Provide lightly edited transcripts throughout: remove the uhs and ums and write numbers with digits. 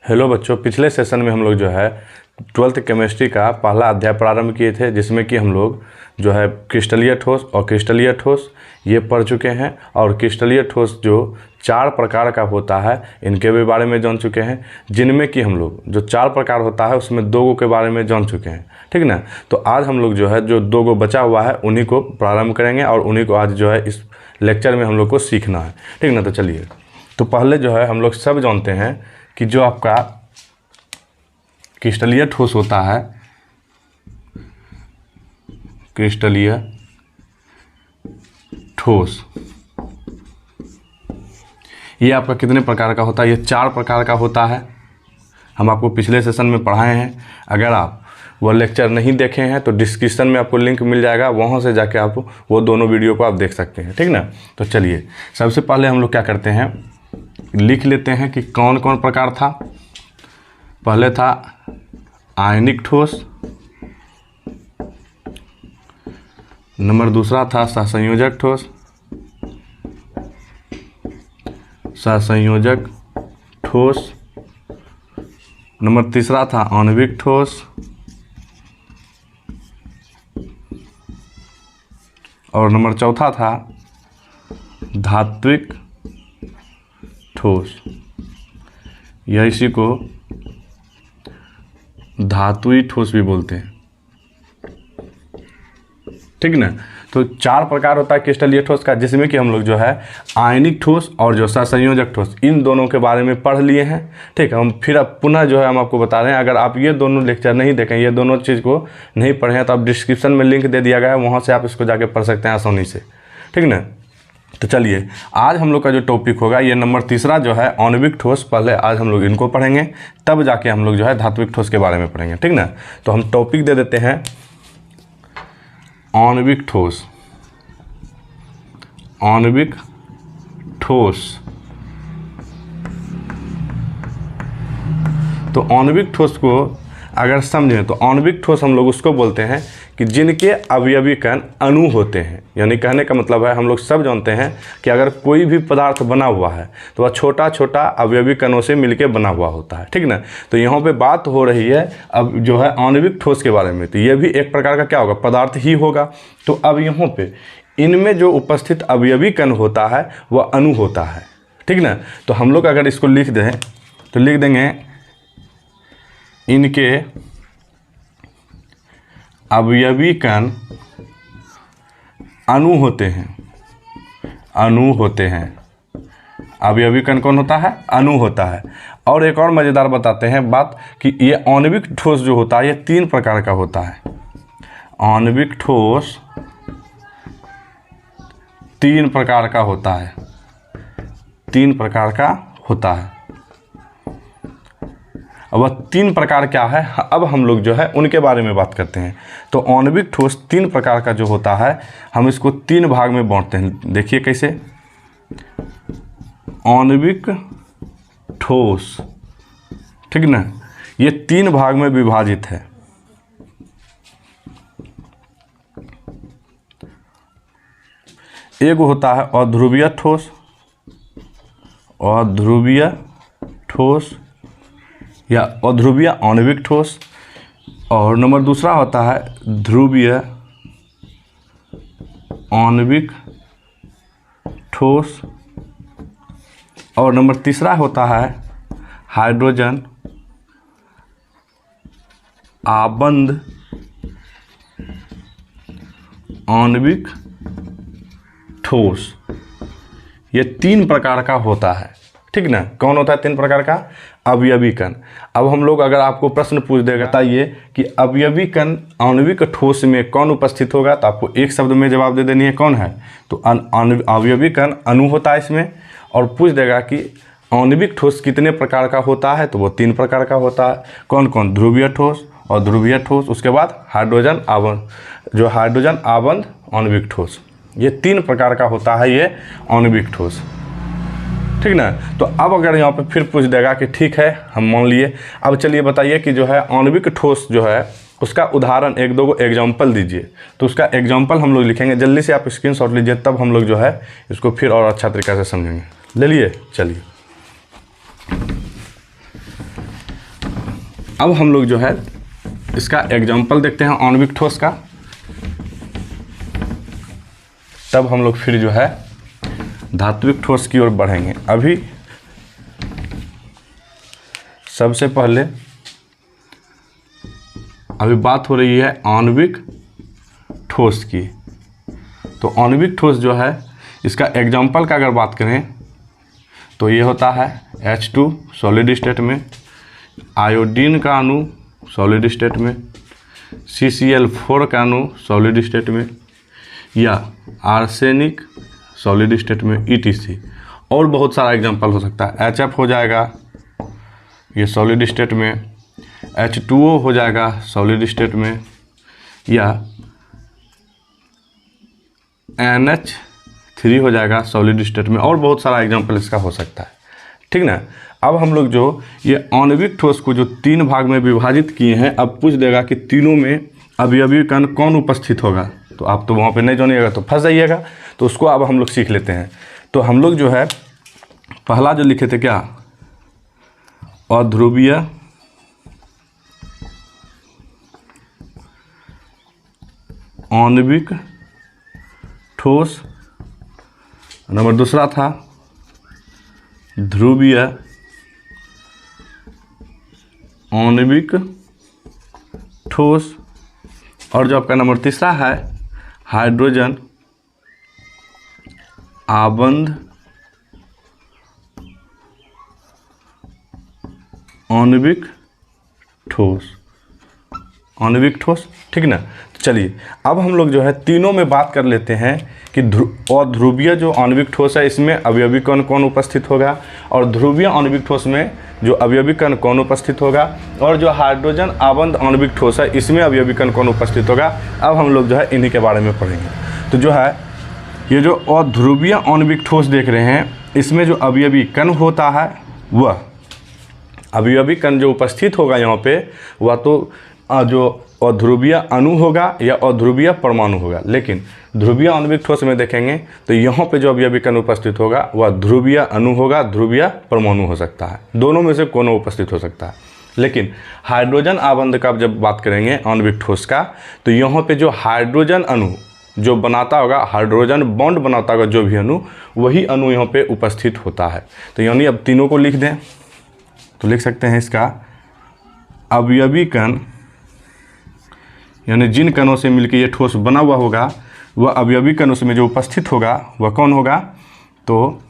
Hello बच्चों, पिछले session में हम लोग जो है 12th केमिस्ट्री का पहला अध्याय प्रारंभ किए थे, जिसमें कि हम लोग जो है क्रिस्टलीय ठोस और क्रिस्टलीय ठोस ये पढ़ चुके हैं। और क्रिस्टलीय ठोस जो 4 प्रकार का होता है इनके भी बारे में जान चुके हैं, जिनमें कि हम लोग जो 4 प्रकार होता है उसमें 2 के बारे में जान चुके हैं, ठीक ना। तो आज हम लोग जो है जो 2 बचा हुआ है उन्हीं को प्रारंभ करेंगे और उन्हीं को आज जो है इस लेक्चर में हम लोग को सीखना है, ठीक ना। तो चलिए, तो पहले जो है हम लोग सब जानते हैं कि जो आपका क्रिस्टलीय ठोस होता है, क्रिस्टलीय ठोस ये आपका कितने प्रकार का होता है? ये 4 प्रकार का होता है। हम आपको पिछले सेशन में पढ़ाए हैं। अगर आप वो लेक्चर नहीं देखे हैं तो डिस्क्रिप्शन में आपको लिंक मिल जाएगा, वहाँ से जाके आप वो दोनों वीडियो को आप देख सकते हैं, ठीक ना। तो चलिए, सबसे पहले हम लोग क्या करते हैं, लिख लेते हैं कि कौन कौन प्रकार था। पहले था आयनिक ठोस, नंबर दूसरा था सहसंयोजक ठोस, सहसंयोजक ठोस, नंबर तीसरा था आणविक ठोस, और नंबर चौथा था धात्विक ठोस, या इसी को धातुई ठोस भी बोलते हैं, ठीक ना। तो 4 प्रकार होता है क्रिस्टलीय ठोस का, जिसमें कि हम लोग जो है आयनिक ठोस और जो सहसंयोजक ठोस इन दोनों के बारे में पढ़ लिए हैं, ठीक है। हम फिर अब पुनः जो है हम आपको बता रहे हैं। अगर आप ये दोनों लेक्चर नहीं देखें, ये दोनों चीज़ को नहीं पढ़े हैं, तो आप डिस्क्रिप्शन में लिंक दे दिया गया है, वहाँ से आप इसको जाके पढ़ सकते हैं आसानी से, ठीक ना। तो चलिए, आज हम लोग का जो टॉपिक होगा ये नंबर तीसरा जो है आणविक ठोस। पहले आज हम लोग इनको पढ़ेंगे, तब जाके हम लोग जो है धात्विक ठोस के बारे में पढ़ेंगे, ठीक ना। तो हम टॉपिक दे देते हैं आणविक ठोस। आणविक ठोस, तो आणविक ठोस को अगर समझें तो आणविक ठोस हम लोग उसको बोलते हैं कि जिनके अवयवी कण अणु होते हैं। यानी कहने का मतलब है, हम लोग सब जानते हैं कि अगर कोई भी पदार्थ बना हुआ है तो वह छोटा छोटा अवयवी कणों से मिलकर बना हुआ होता है, ठीक ना। तो यहाँ पे बात हो रही है अब जो है आणविक ठोस के बारे में। तो ये भी एक प्रकार का क्या होगा, पदार्थ ही होगा। तो अब यहाँ पे इनमें जो उपस्थित अवयवी कण होता है वह अणु होता है, ठीक ना। तो हम लोग अगर इसको लिख दें तो लिख देंगे इनके अवयवी कण अणु होते हैं, अणु होते हैं। अवयवी कण कौन होता है? अणु होता है। और एक और मज़ेदार बताते हैं बात कि ये आणविक ठोस जो होता है ये 3 प्रकार का होता है। आणविक ठोस 3 प्रकार का होता है, 3 प्रकार का होता है। अब वह 3 प्रकार क्या है, अब हम लोग जो है उनके बारे में बात करते हैं। तो आणविक ठोस 3 प्रकार का जो होता है, हम इसको 3 भाग में बांटते हैं। देखिए कैसे, आणविक ठोस, ठीक ना, ये 3 भाग में विभाजित है। एक होता है अध्रुवीय ठोस, अध्रुवीय ठोस या अध्रुवीय आणविक ठोस, और नंबर दूसरा होता है ध्रुवीय आणविक ठोस, और नंबर तीसरा होता है हाइड्रोजन आबंध आणविक ठोस। ये 3 प्रकार का होता है, ठीक ना। कौन होता है 3 प्रकार का? अवयवी कण। अब हम लोग अगर आपको प्रश्न पूछ देगा बताइए कि अवयवी कण आणविक ठोस में कौन उपस्थित होगा, तो आपको एक शब्द में जवाब दे देनी है, कौन है? तो अवयवी कण अणु होता है इसमें। और पूछ देगा कि आणविक ठोस कितने प्रकार का होता है, तो वो 3 प्रकार का होता है। कौन कौन? ध्रुवीय ठोस और ध्रुवीय ठोस, उसके बाद हाइड्रोजन आबंध, जो हाइड्रोजन आबंध आणविक ठोस। ये 3 प्रकार का होता है ये आणविक ठोस, ठीक ना। तो अब अगर यहाँ पे फिर पूछ देगा कि ठीक है हम मान लिए, अब चलिए बताइए कि जो है आणविक ठोस जो है उसका उदाहरण 1-2 एग्जाम्पल दीजिए। तो उसका एग्जाम्पल हम लोग लिखेंगे, जल्दी से आप स्क्रीनशॉट लीजिए, तब हम लोग जो है इसको फिर और अच्छा तरीक़ा से समझेंगे। ले लिए, चलिए। अब हम लोग जो है इसका एग्जाम्पल देखते हैं आणविक ठोस का, तब हम लोग फिर जो है धात्विक ठोस की ओर बढ़ेंगे। अभी सबसे पहले अभी बात हो रही है आणविक ठोस की। तो आणविक ठोस जो है इसका एग्जाम्पल का अगर बात करें तो ये होता है H2 सॉलिड स्टेट में, आयोडीन का अणु सॉलिड स्टेट में, CCl4 का अणु सॉलिड स्टेट में, या आर्सेनिक सॉलिड स्टेट में, ETC। और बहुत सारा एग्जांपल हो सकता है। HF हो जाएगा ये सॉलिड स्टेट में, H2O हो जाएगा सॉलिड स्टेट में, या NH3 हो जाएगा सॉलिड स्टेट में, और बहुत सारा एग्जांपल इसका हो सकता है। ठीक ना। अब हम लोग जो ये आणविक ठोस को जो 3 भाग में विभाजित किए हैं, अब पूछ देगा कि तीनों में अवयवी कण कौन उपस्थित होगा, तो आप तो वहाँ पे नहीं जानिएगा तो फंस जाइएगा। तो उसको अब हम लोग सीख लेते हैं। तो हम लोग जो है पहला जो लिखे थे क्या, अध्रुवीय आणविक ठोस, नंबर दूसरा था ध्रुवीय आणविक ठोस, और जो आपका नंबर तीसरा है हाइड्रोजन आबंध आणविक ठोस, आणविक ठोस। ठीक ना। तो चलिए अब हम लोग जो है तीनों में बात कर लेते हैं कि अध्रुवीय जो आणविक ठोस है इसमें अवयवी कण कौन उपस्थित होगा, और ध्रुवीय आणविक ठोस में जो अवयवी कण कौन उपस्थित होगा, और जो हाइड्रोजन आबंध आणविक ठोस है इसमें अवयवी कण कौन उपस्थित होगा। अब हम लोग जो है इन्हीं के बारे में पढ़ेंगे। तो जो है ये जो अध्रुवीय आणविक ठोस देख रहे हैं, इसमें जो अवयवी कण होता है वह अवयवी कण जो उपस्थित होगा यहाँ पे, वह तो जो अध्रुवीय अणु होगा या अध्रुवीय परमाणु होगा। लेकिन ध्रुवीय आणविक ठोस में देखेंगे तो यहाँ पे जो अवयवी कण उपस्थित होगा वह ध्रुवीय अणु होगा, ध्रुवीय परमाणु हो सकता है, दोनों में से कोनो उपस्थित हो सकता है। लेकिन हाइड्रोजन आबंध का जब बात करेंगे आणविक ठोस का, तो यहाँ पे जो हाइड्रोजन अणु जो बनाता होगा, हाइड्रोजन बॉन्ड बनाता होगा जो भी अणु, वही अणु यहाँ पे उपस्थित होता है। तो यानी अब तीनों को लिख दें तो लिख सकते हैं इसका अवयवी कण, यानी जिन कणों से मिलकर ये ठोस बना हुआ होगा वह अवयवी कण उसमें जो उपस्थित होगा वह कौन होगा, तो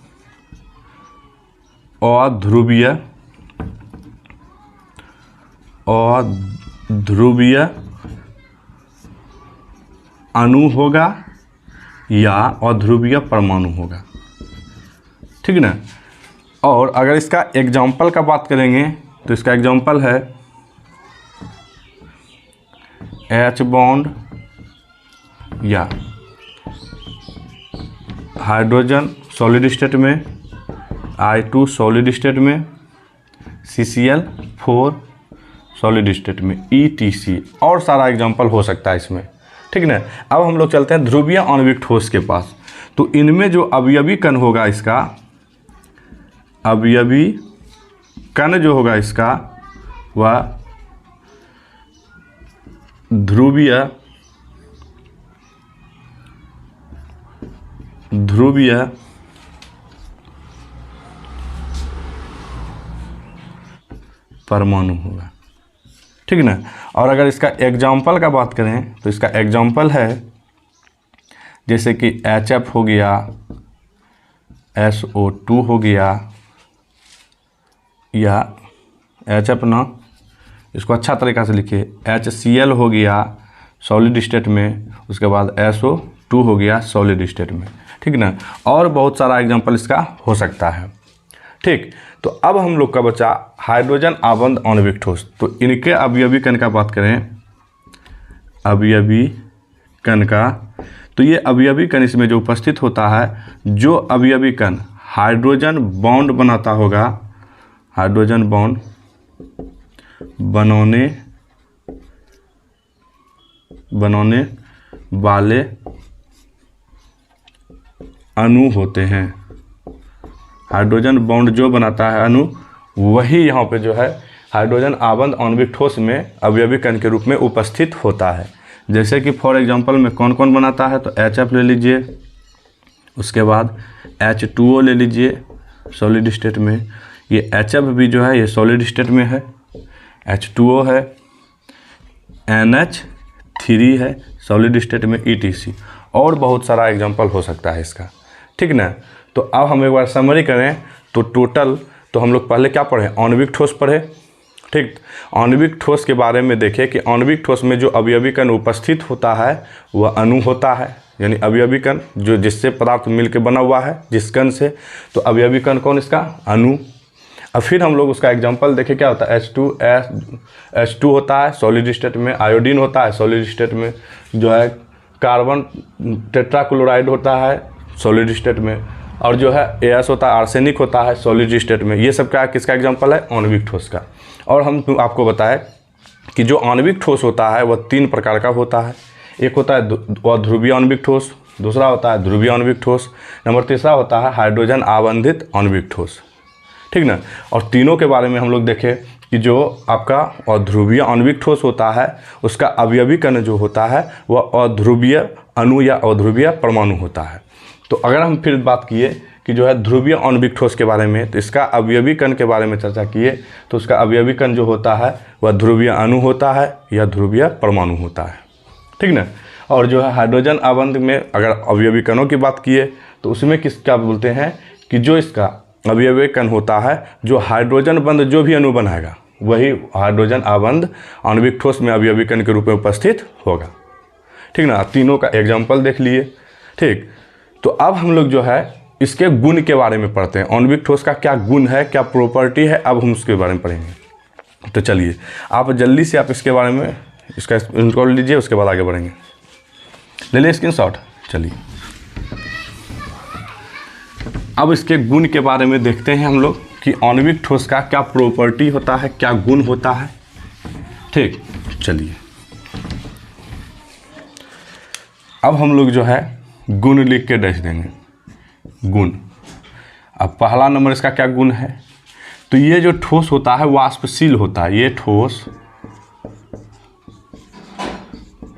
अध्रुवीय अणु होगा या अध्रुवीय परमाणु होगा। ठीक ना। और अगर इसका एग्जाम्पल का बात करेंगे तो इसका एग्जाम्पल है H बॉन्ड या हाइड्रोजन सॉलिड स्टेट में, I2 सॉलिड स्टेट में, CCl4 सॉलिड स्टेट में, ETC, और सारा एग्जांपल हो सकता है इसमें। ठीक ना। अब हम लोग चलते हैं ध्रुवीय आणविक ठोस के पास। तो इनमें जो अवयवी कण होगा, इसका अवयवी कण जो होगा इसका वह ध्रुवीय परमाणु होगा। ठीक ना। और अगर इसका एग्जाम्पल का बात करें तो इसका एग्जाम्पल है जैसे कि HF हो गया, SO2 हो गया, या HF ना, इसको अच्छा तरीक़ा से लिखिए, HCl हो गया सॉलिड स्टेट में, उसके बाद SO2 हो गया सॉलिड स्टेट में। ठीक ना। और बहुत सारा एग्जांपल इसका हो सकता है। ठीक। तो अब हम लोग का बचा हाइड्रोजन आबंध आणविक ठोस। तो इनके अवयवी कण का बात करें, अवयवी कण का, तो ये अवयवी कण इसमें जो उपस्थित होता है, जो अवयवी कण हाइड्रोजन बॉन्ड बनाता होगा, हाइड्रोजन बॉन्ड बनाने वाले अणु होते हैं। हाइड्रोजन बॉन्ड जो बनाता है अणु, वही यहाँ पे जो है हाइड्रोजन आबंध आणविक ठोस में अवयवी कण के रूप में उपस्थित होता है। जैसे कि फॉर एग्जांपल में कौन कौन बनाता है, तो HF ले लीजिए, उसके बाद H2O ले लीजिए सॉलिड स्टेट में, ये HF भी जो है ये सॉलिड स्टेट में है, H2O है, NH3 है सॉलिड स्टेट में, ETC, और बहुत सारा एग्जांपल हो सकता है इसका, ठीक ना। तो अब हम एक बार समरी करें तो टोटल तो हम लोग पहले क्या पढ़े, आणविक ठोस पढ़े, ठीक। आणविक ठोस के बारे में देखें कि आणविक ठोस में जो अवयवी कण उपस्थित होता है वह अणु होता है, यानी अवयवी कण जो जिससे पदार्थ मिलकर बना हुआ है जिस कण से, तो अवयवी कण कौन, इसका अणु। अब फिर हम लोग उसका एग्जांपल देखें, क्या होता है, H2 होता है सॉलिड स्टेट में, आयोडीन होता है सॉलिड स्टेट में, जो है कार्बन टेट्राक्लोराइड होता है सॉलिड स्टेट में, और जो है AS होता है आर्सेनिक होता है सॉलिड स्टेट में। ये सब क्या किसका एग्जांपल है, आणविक ठोस का। और हम आपको बताएं कि जो आणविक ठोस होता है वह 3 प्रकार का होता है। एक होता है अध्रुवीय आणविक ठोस, दूसरा होता है ध्रुवीय आणविक ठोस, नंबर तीसरा होता है हाइड्रोजन आबंधित आणविक ठोस, ठीक ना। और तीनों के बारे में हम लोग देखें कि जो आपका अध्रुवीय आणविक ठोस होता है उसका अवयवी कण जो होता है वह अध्रुवीय अणु या अध्रुवीय परमाणु होता है। तो अगर हम फिर बात किए कि जो है ध्रुवीय आणविक ठोस के बारे में, तो इसका अवयवी कण के बारे में चर्चा किए तो उसका अवयवी कण जो होता है वह ध्रुवीय अणु होता है या ध्रुवीय परमाणु होता है, ठीक ना। और जो है हाइड्रोजन आबंध में अगर अवयवी कणों की बात किए तो उसमें क्या बोलते हैं कि जो इसका अवयवी कण होता है जो हाइड्रोजन बंध जो भी अणु बनाएगा वही हाइड्रोजन आबंध आणविक ठोस में अवयवी कण के रूप में उपस्थित होगा, ठीक ना। तीनों का एग्जाम्पल देख लिए, ठीक। तो अब हम लोग जो है इसके गुण के बारे में पढ़ते हैं, आणविक ठोस का क्या गुण है, क्या प्रॉपर्टी है, अब हम उसके बारे में पढ़ेंगे। तो चलिए आप जल्दी से आप इसके बारे में इसका स्क्रीनशॉट लीजिए, उसके बाद आगे बढ़ेंगे। ले लिए स्क्रीनशॉट। चलिए अब इसके गुण के बारे में देखते हैं हम लोग कि आणविक ठोस का क्या प्रॉपर्टी होता है, क्या गुण होता है, ठीक। चलिए अब हम लोग जो है गुण लिख के देख देंगे। गुण, अब पहला नंबर इसका क्या गुण है, तो ये जो ठोस होता है वाष्पशील होता है, ये ठोस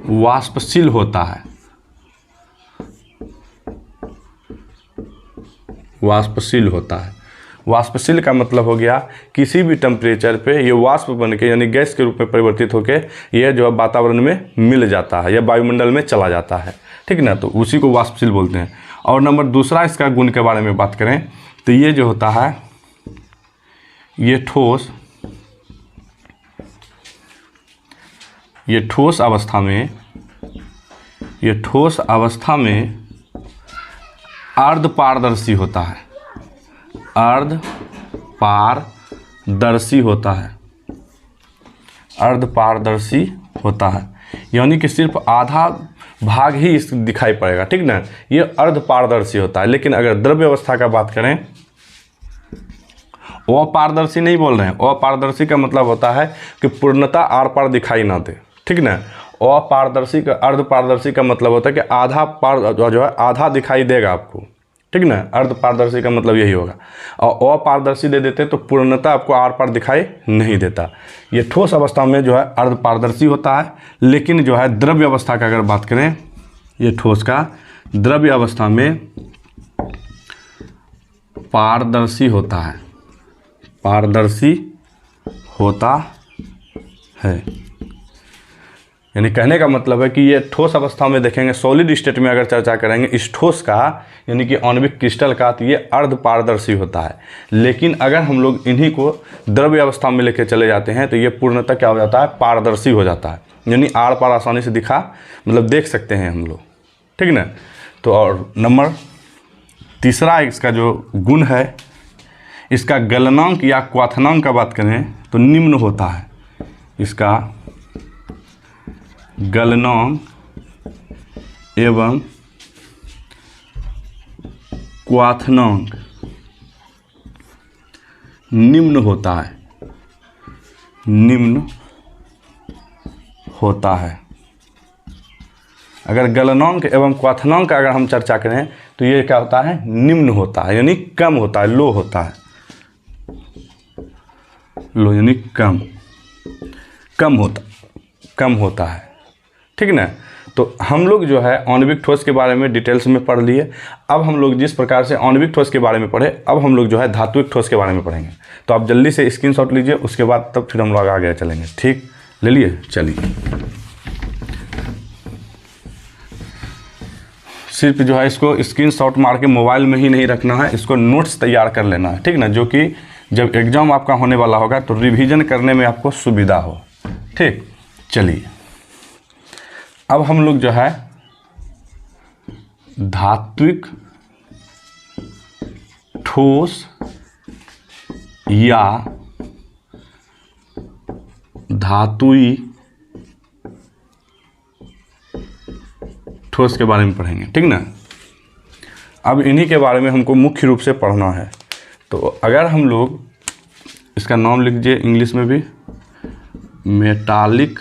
वाष्पशील होता है, वाष्पशील होता है। वाष्पशील का मतलब हो गया किसी भी टेम्परेचर पे ये वाष्प बन के यानी गैस के रूप में परिवर्तित होकर ये जो है वातावरण में मिल जाता है या वायुमंडल में चला जाता है, ठीक ना। तो उसी को वाष्पशील बोलते हैं। और नंबर दूसरा इसका गुण के बारे में बात करें तो ये जो होता है ये ठोस अवस्था में अर्धपारदर्शी होता है, अर्धपारदर्शी होता है, यानी कि सिर्फ आधा भाग ही इस दिखाई पड़ेगा, ठीक ना। ये अर्धपारदर्शी होता है। लेकिन अगर द्रव्य अवस्था का बात करें, अपारदर्शी नहीं बोल रहे हैं, अपारदर्शी का मतलब होता है कि पूर्णतः आर पार दिखाई ना दे, ठीक ना। अपारदर्शी का अर्धपारदर्शी का मतलब होता है कि आधा पार जो है आधा दिखाई देगा आपको, ठीक ना। अर्धपारदर्शी का मतलब यही होगा। और अपारदर्शी दे देते तो पूर्णतः आपको आर पार दिखाई नहीं देता। ये ठोस अवस्था में जो है अर्धपारदर्शी होता है, लेकिन जो है द्रव्य अवस्था का अगर बात करें, ये ठोस का द्रव्य अवस्था में पारदर्शी होता है। यानी कहने का मतलब है कि ये ठोस अवस्था में देखेंगे, सॉलिड स्टेट में अगर चर्चा करेंगे इस ठोस का यानी कि आणविक क्रिस्टल का, तो ये अर्धपारदर्शी होता है। लेकिन अगर हम लोग इन्हीं को द्रव्य अवस्था में लेकर चले जाते हैं तो ये पूर्णतः क्या हो जाता है, पारदर्शी हो जाता है, यानी आर पार आसानी से देख सकते हैं हम लोग, ठीक ना। तो और नंबर तीसरा इसका जो गुण है, इसका गलनांक या क्वाथनांक का बात करें तो निम्न होता है। इसका गलनांक एवं क्वाथनांक निम्न होता है। अगर गलनांक एवं क्वाथनांक का अगर हम चर्चा करें तो ये क्या होता है, निम्न होता है, यानी कम होता है, लो होता है, लोजनी कम होता है, ठीक ना। तो हम लोग जो है आणविक ठोस के बारे में डिटेल्स में पढ़ लिए। अब हम लोग जिस प्रकार से आणविक ठोस के बारे में पढ़े, अब हम लोग जो है धात्विक ठोस के बारे में पढ़ेंगे। तो आप जल्दी से स्क्रीनशॉट लीजिए, उसके बाद तब फिर हम लोग आगे चलेंगे। ठीक, ले लिए, चलिए। सिर्फ जो है इसको स्क्रीनशॉट मार के मोबाइल में ही नहीं रखना है, इसको नोट्स तैयार कर लेना है, ठीक ना, जो कि जब एग्ज़ाम आपका होने वाला होगा तो रिवीजन करने में आपको सुविधा हो। ठीक, चलिए अब हम लोग जो है धात्विक ठोस या धातुई ठोस के बारे में पढ़ेंगे, ठीक ना। अब इन्हीं के बारे में हमको मुख्य रूप से पढ़ना है। तो अगर हम लोग इसका नाम लिख दीजिए इंग्लिश में भी, मेटालिक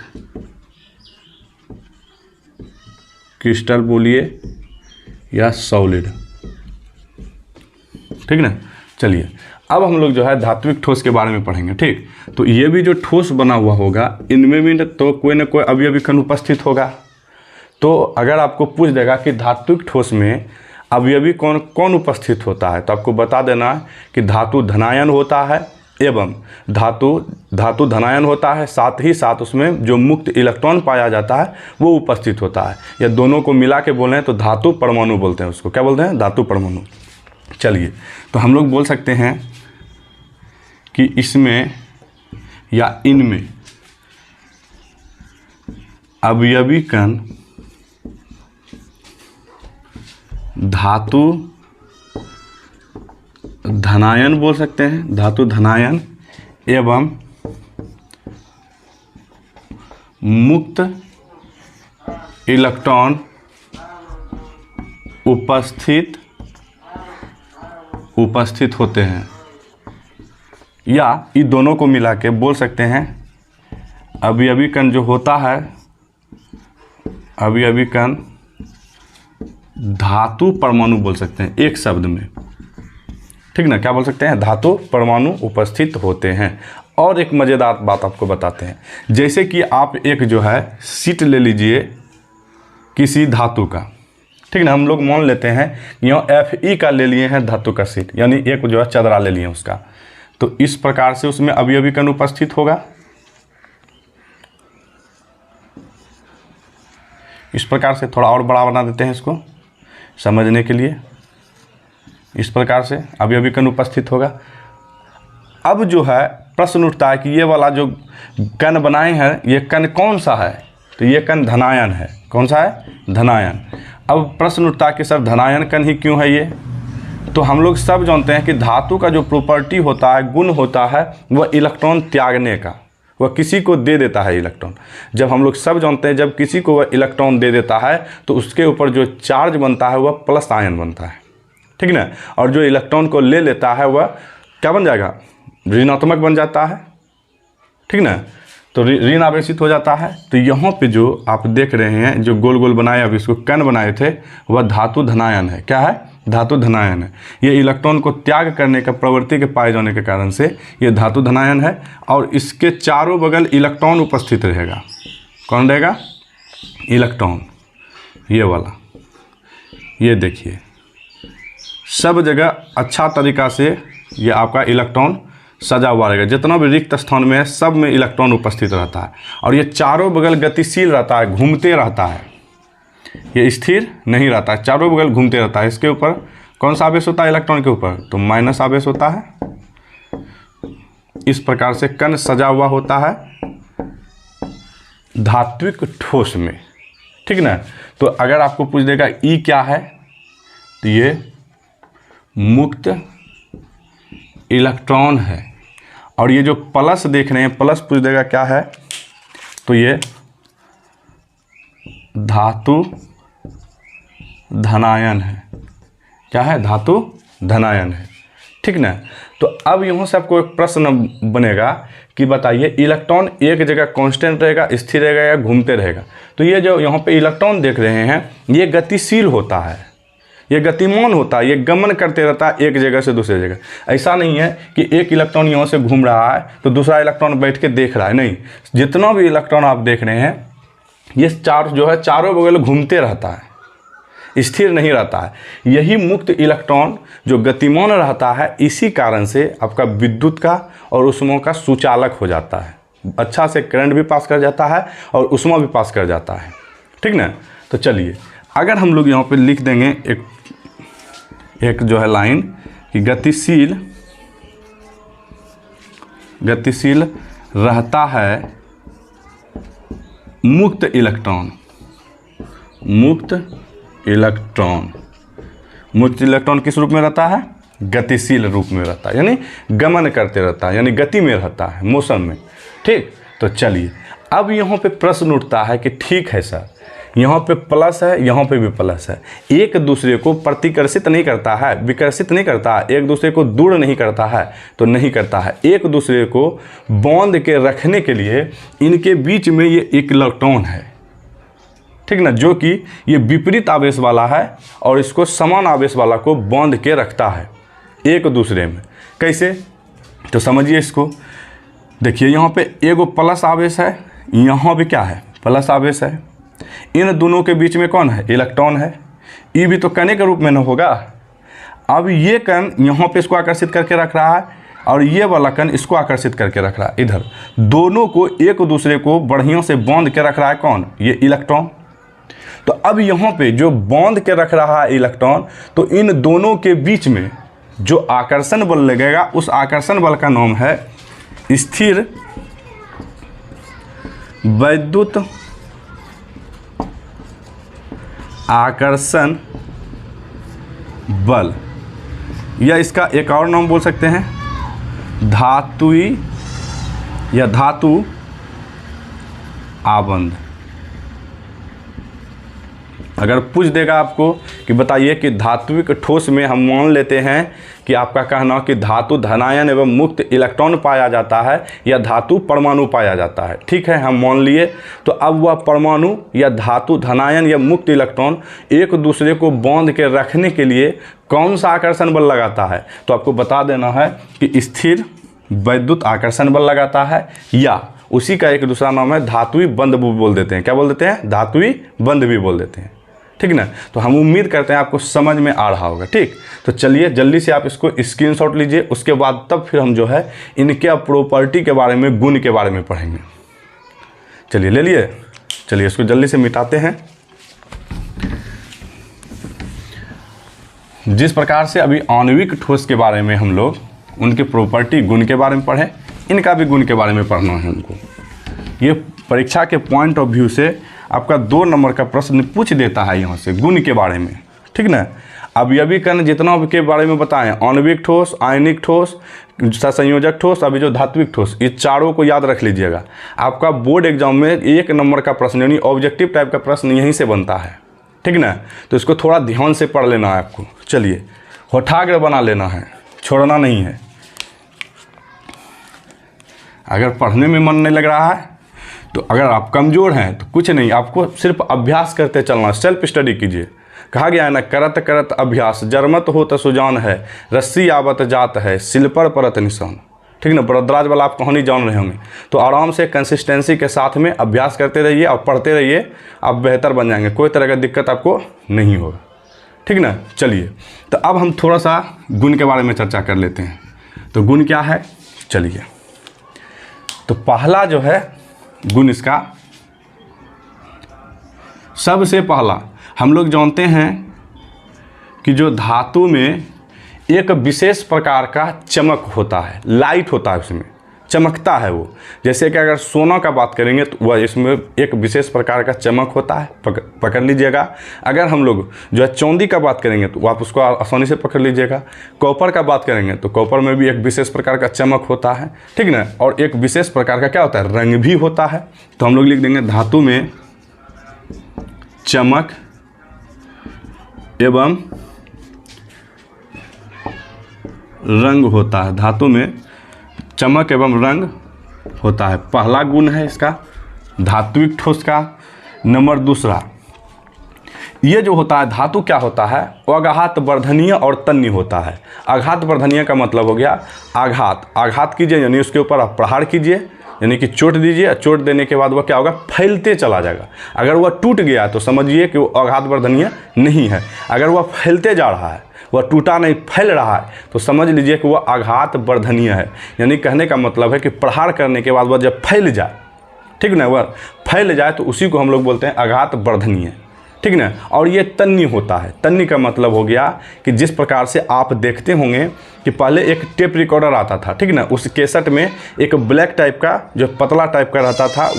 क्रिस्टल बोलिए या सॉलिड, ठीक ना। चलिए अब हम लोग जो है धात्विक ठोस के बारे में पढ़ेंगे। ठीक, तो ये भी जो ठोस बना हुआ होगा, इनमें भी तो कोई ना कोई अवयवी कण उपस्थित होगा। तो अगर आपको पूछ देगा कि धात्विक ठोस में अवयवी कौन कौन उपस्थित होता है, तो आपको बता देना कि धातु धनायन होता है एवं धातु धनायन होता है, साथ ही साथ उसमें जो मुक्त इलेक्ट्रॉन पाया जाता है वो उपस्थित होता है। या दोनों को मिला के बोलें तो धातु परमाणु बोलते हैं उसको। क्या बोलते हैं? धातु परमाणु। चलिए, तो हम लोग बोल सकते हैं कि इसमें या इनमें अवयवी कण धातु धनायन बोल सकते हैं, धातु धनायन एवं मुक्त इलेक्ट्रॉन उपस्थित होते हैं। या इन दोनों को मिला के बोल सकते हैं अवयवी कण जो होता है, अवयवी कण धातु परमाणु बोल सकते हैं एक शब्द में, ठीक ना। क्या बोल सकते हैं? धातु परमाणु उपस्थित होते हैं। और एक मज़ेदार बात आपको बताते हैं, जैसे कि आप एक जो है शीट ले लीजिए किसी धातु का, ठीक ना। हम लोग मान लेते हैं यहाँ Fe का ले लिए हैं धातु का शीट, यानी एक जो है चदरा ले लिए उसका। तो इस प्रकार से उसमें अवयवी कण उपस्थित होगा। इस प्रकार से थोड़ा और बड़ा बना देते हैं इसको समझने के लिए। इस प्रकार से अवयवी कण उपस्थित होगा। अब जो है प्रश्न उठता है कि ये वाला जो कण बनाए हैं ये कण कौन सा है? तो ये कण धनायन है। कौन सा है? धनायन। अब प्रश्न उठता है कि सर धनायन कण ही क्यों है ये? तो हम लोग सब जानते हैं कि धातु का जो प्रॉपर्टी होता है, गुण होता है, वह इलेक्ट्रॉन त्यागने का, वह किसी को दे देता है इलेक्ट्रॉन। जब हम लोग सब जानते हैं जब किसी को वह इलेक्ट्रॉन दे देता है तो उसके ऊपर जो चार्ज बनता है वह प्लस आयन बनता है, ठीक ना। और जो इलेक्ट्रॉन को ले लेता है वह क्या बन जाएगा? ऋणात्मक बन जाता है, ठीक ना। तो ऋण आवेशित हो जाता है। तो यहाँ पे जो आप देख रहे हैं जो गोल गोल बनाए अभी इसको कण बनाए थे वह धातु धनायन है। क्या है? धातु धनायन है। ये इलेक्ट्रॉन को त्याग करने का प्रवृत्ति के पाए जाने के कारण से ये धातु धनायन है। और इसके चारों बगल इलेक्ट्रॉन उपस्थित रहेगा। कौन रहेगा? इलेक्ट्रॉन। ये वाला, ये देखिए सब जगह अच्छा तरीका से ये आपका इलेक्ट्रॉन सजा हुआ रहेगा। जितना भी रिक्त स्थान में है सब में इलेक्ट्रॉन उपस्थित रहता है। और ये चारों बगल गतिशील रहता है, घूमते रहता है, ये स्थिर नहीं रहता है, चारों बगल घूमते रहता है। इसके ऊपर कौन सा आवेश होता है? इलेक्ट्रॉन के ऊपर तो माइनस आवेश होता है। इस प्रकार से कण सजा हुआ होता है धात्विक ठोस में, ठीक ना। तो अगर आपको पूछ देगा ई क्या है, तो ये मुक्त इलेक्ट्रॉन है। और ये जो प्लस देख रहे हैं, प्लस पूछ देगा क्या है, तो ये धातु धनायन है। क्या है? धातु धनायन है, ठीक ना। तो अब यहाँ से आपको एक प्रश्न बनेगा कि बताइए इलेक्ट्रॉन एक जगह कांस्टेंट रहेगा, स्थिर रहेगा या घूमते रहेगा? तो ये जो यहाँ पे इलेक्ट्रॉन देख रहे हैं ये गतिशील होता है। ये गतिमान होता है, ये गमन करते रहता है एक जगह से दूसरी जगह। ऐसा नहीं है कि एक इलेक्ट्रॉन यहाँ से घूम रहा है तो दूसरा इलेक्ट्रॉन बैठ के देख रहा है, नहीं, जितना भी इलेक्ट्रॉन आप देख रहे हैं ये चारों बगल घूमते रहता है, स्थिर नहीं रहता है। यही मुक्त इलेक्ट्रॉन जो गतिमान रहता है, इसी कारण से आपका विद्युत का और ऊष्मा का सुचालक हो जाता है, अच्छा से करंट भी पास कर जाता है और ऊष्मा भी पास कर जाता है, ठीक ना। तो चलिए अगर हम लोग यहाँ पे लिख देंगे एक जो है लाइन कि गतिशील रहता है मुक्त इलेक्ट्रॉन किस रूप में रहता है? गतिशील रूप में रहता है, यानी गमन करते रहता है, यानी गति में रहता है, मोशन में, ठीक। तो चलिए अब यहाँ पे प्रश्न उठता है कि ठीक है सर, यहाँ पे प्लस है, यहाँ पे भी प्लस है, एक दूसरे को प्रतिकर्षित नहीं करता है, विकर्षित नहीं करता है, एक दूसरे को दूर नहीं करता है, तो नहीं करता है। एक दूसरे को बांध के रखने के लिए इनके बीच में ये एक इलेक्ट्रॉन है, ठीक ना, जो कि ये विपरीत आवेश वाला है और इसको समान आवेश वाला को बांध के रखता है एक दूसरे में। कैसे? तो समझिए इसको, देखिए यहाँ पे एगो प्लस आवेश है, यहाँ भी क्या है? प्लस आवेश है। इन दोनों के बीच में कौन है? इलेक्ट्रॉन है। ये भी तो कण के रूप में न होगा। अब ये कण यहाँ पे इसको आकर्षित करके रख रहा है और ये वाला कण इसको आकर्षित करके रख रहा है इधर। दोनों को एक दूसरे को बढ़िया से बांध के रख रहा है कौन? ये इलेक्ट्रॉन। तो अब यहाँ पे जो बांध के रख रहा है इलेक्ट्रॉन, तो इन दोनों के बीच में जो आकर्षण बल लगेगा, उस आकर्षण बल का नाम है स्थिर वैद्युत आकर्षण बल, या इसका एक और नाम बोल सकते हैं धात्विक या धातु आबंध। अगर पूछ देगा आपको कि बताइए कि धात्विक ठोस में हम मान लेते हैं कि आपका कहना कि धातु धनायन एवं मुक्त इलेक्ट्रॉन पाया जाता है या धातु परमाणु पाया जाता है, ठीक है, हम मान लिए। तो अब वह परमाणु या धातु धनायन या मुक्त इलेक्ट्रॉन एक दूसरे को बांध के रखने के लिए कौन सा आकर्षण बल लगाता है? तो आपको बता देना है कि स्थिर वैद्युत आकर्षण बल लगाता है, या उसी का एक दूसरा नाम है धात्विक बंध भी बोल देते हैं। क्या बोल देते हैं? धात्विक बंध भी बोल देते हैं, ठीक ना। तो हम उम्मीद करते हैं आपको समझ में आ रहा होगा, ठीक। तो चलिए जल्दी से आप इसको स्क्रीनशॉट लीजिए, उसके बाद तब फिर हम जो है इनके प्रॉपर्टी के बारे में, गुण के बारे में पढ़ेंगे। चलिए ले लिए, चलिए इसको जल्दी से मिटाते हैं। जिस प्रकार से अभी आणविक ठोस के बारे में हम लोग उनके प्रॉपर्टी गुण के बारे में पढ़े, इनका भी गुण के बारे में पढ़ना है हमको। ये परीक्षा के पॉइंट ऑफ व्यू से आपका 2 नंबर का प्रश्न पूछ देता है यहाँ से गुण के बारे में, ठीक ना। अवयवी कण जितना के बारे में बताएं, आणविक ठोस, आयनिक ठोस, संयोजक ठोस, अभी जो धात्विक ठोस, ये चारों को याद रख लीजिएगा। आपका बोर्ड एग्जाम में 1 नंबर का प्रश्न यानी ऑब्जेक्टिव टाइप का प्रश्न यहीं से बनता है, ठीक ना। तो इसको थोड़ा ध्यान से पढ़ लेना है आपको। चलिए होठाग्र बना लेना है, छोड़ना नहीं है। अगर पढ़ने में मन नहीं लग रहा है तो अगर आप कमज़ोर हैं तो कुछ नहीं, आपको सिर्फ अभ्यास करते चलना, सेल्फ स्टडी कीजिए। कहा गया है ना, करत करत अभ्यास जरमत हो त सुजान है, रस्सी आवत जात है सिल पर परत निशान, ठीक ना। बरदराज वाला आप कहानी जान रहे होंगे। तो आराम से कंसिस्टेंसी के साथ में अभ्यास करते रहिए और पढ़ते रहिए, आप बेहतर बन जाएंगे, कोई तरह का दिक्कत आपको नहीं होगा, ठीक ना। चलिए तो अब हम थोड़ा सा गुण के बारे में चर्चा कर लेते हैं। तो गुण क्या है? चलिए, तो पहला जो है गुण इसका, सबसे पहला हम लोग जानते हैं कि जो धातु में एक विशेष प्रकार का चमक होता है, लाइट होता है, उसमें चमकता है वो। जैसे कि अगर सोना का बात करेंगे तो वह इसमें एक विशेष प्रकार का चमक होता है, पकड़ लीजिएगा। अगर हम लोग जो है चांदी का बात करेंगे तो आप उसको आसानी से पकड़ लीजिएगा। कॉपर का बात करेंगे तो कॉपर में भी एक विशेष प्रकार का चमक होता है, ठीक ना। और एक विशेष प्रकार का क्या होता है? रंग भी होता है। तो हम लोग लिख देंगे धातु में चमक एवं रंग होता है। धातु में चमक एवं रंग होता है, पहला गुण है इसका धात्विक ठोस का। नंबर दूसरा, ये जो होता है धातु क्या होता है, वो आघात वर्धनीय और तन्य होता है। आघात वर्धनीय का मतलब हो गया आघात कीजिए, यानी उसके ऊपर आप प्रहार कीजिए, यानी कि चोट दीजिए। चोट देने के बाद वह क्या होगा, फैलते चला जाएगा। अगर वह टूट गया तो समझिए कि वो आघात वर्धनीय नहीं है। अगर वह फैलते जा रहा है, वह टूटा नहीं फैल रहा है, तो समझ लीजिए कि वह आघात वर्धनीय है। यानी कहने का मतलब है कि प्रहार करने के बाद वह जब फैल जाए, ठीक ना, वह फैल जाए तो उसी को हम लोग बोलते हैं आघात वर्धनीय, ठीक ना। और ये तन्य होता है। तन्य का मतलब हो गया कि जिस प्रकार से आप देखते होंगे कि पहले एक टेप रिकॉर्डर आता था, ठीक ना, उस कैसेट में एक ब्लैक टाइप का जो पतला टाइप का रहता था,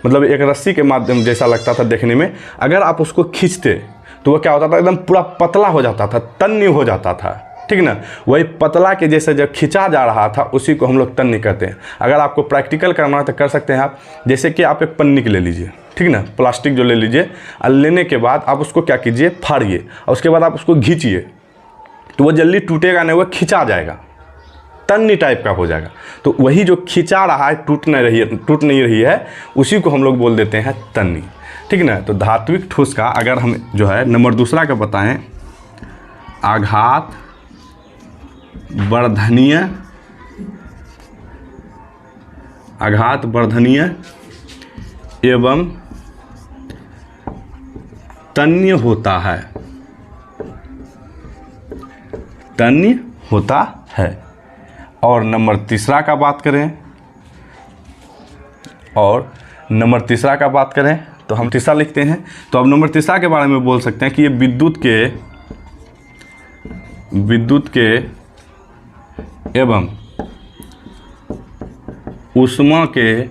मतलब एक रस्सी के माध्यम जैसा लगता था देखने में। अगर आप उसको खींचते तो वह क्या होता था, एकदम पूरा पतला हो जाता था, तन्य हो जाता था, ठीक ना। वही पतला के जैसे जब खिंचा जा रहा था उसी को हम लोग तन्य कहते हैं। अगर आपको प्रैक्टिकल करना है तो कर सकते हैं आप। जैसे कि आप एक पन्नी ले लीजिए, ठीक ना, प्लास्टिक जो ले लीजिए, और लेने के बाद आप उसको क्या कीजिए, फाड़िए, और उसके बाद आप उसको घींचिए, तो वह जल्दी टूटेगा नहीं, वह खिंचा जाएगा, तन्य टाइप का हो जाएगा। तो वही जो खिंचा रहा है, टूट नहीं रही है, उसी को हम लोग बोल देते हैं तन्य, ठीक ना। तो धात्विक ठोस का अगर हम जो है नंबर दूसरा का बताएं, आघात वर्धनीय एवं तन्य होता है, तन्य होता है। और नंबर तीसरा का बात करें, तो हम तीसरा लिखते हैं। तो अब नंबर तीसरा के बारे में बोल सकते हैं कि ये विद्युत के एवं ऊष्मा के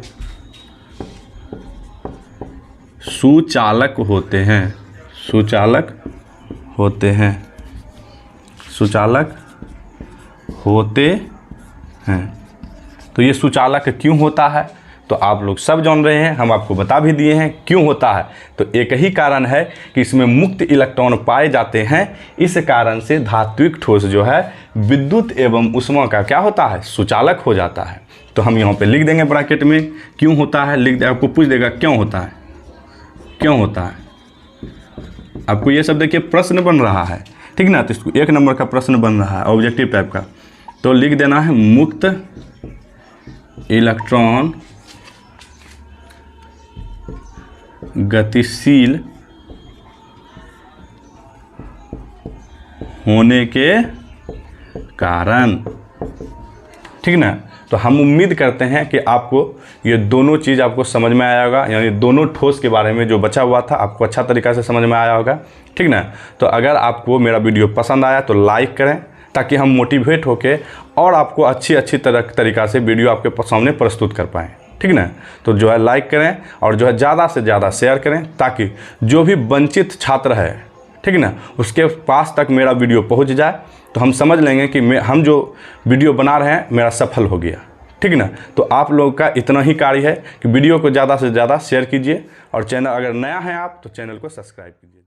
सुचालक होते हैं। तो ये सुचालक क्यों होता है, तो आप लोग सब जान रहे हैं, हम आपको बता भी दिए हैं क्यों होता है। तो एक ही कारण है कि इसमें मुक्त इलेक्ट्रॉन पाए जाते हैं। इस कारण से धात्विक ठोस जो है विद्युत एवं ऊष्मा का क्या होता है, सुचालक हो जाता है। तो हम यहाँ पे लिख देंगे ब्रैकेट में क्यों होता है, लिख दे, आपको पूछ देगा क्यों होता है। आपको ये सब देखिए प्रश्न बन रहा है, ठीक ना। तो इसको 1 नंबर का प्रश्न बन रहा है ऑब्जेक्टिव टाइप का। तो लिख देना है मुक्त इलेक्ट्रॉन गतिशील होने के कारण, ठीक ना। तो हम उम्मीद करते हैं कि आपको ये दोनों चीज़ आपको समझ में आया होगा, यानी दोनों ठोस के बारे में जो बचा हुआ था आपको अच्छा तरीक़ा से समझ में आया होगा, ठीक ना। तो अगर आपको मेरा वीडियो पसंद आया तो लाइक करें, ताकि हम मोटिवेट होके और आपको अच्छी तरीक़ा से वीडियो आपके सामने प्रस्तुत कर पाएँ, ठीक ना। तो जो है लाइक करें और जो है ज़्यादा से ज़्यादा शेयर करें, ताकि जो भी वंचित छात्र है, ठीक ना, उसके पास तक मेरा वीडियो पहुंच जाए। तो हम समझ लेंगे कि हम जो वीडियो बना रहे हैं मेरा सफल हो गया, ठीक ना। तो आप लोगों का इतना ही कार्य है कि वीडियो को ज़्यादा से ज़्यादा शेयर कीजिए, और चैनल अगर नया है आप तो चैनल को सब्सक्राइब कीजिए।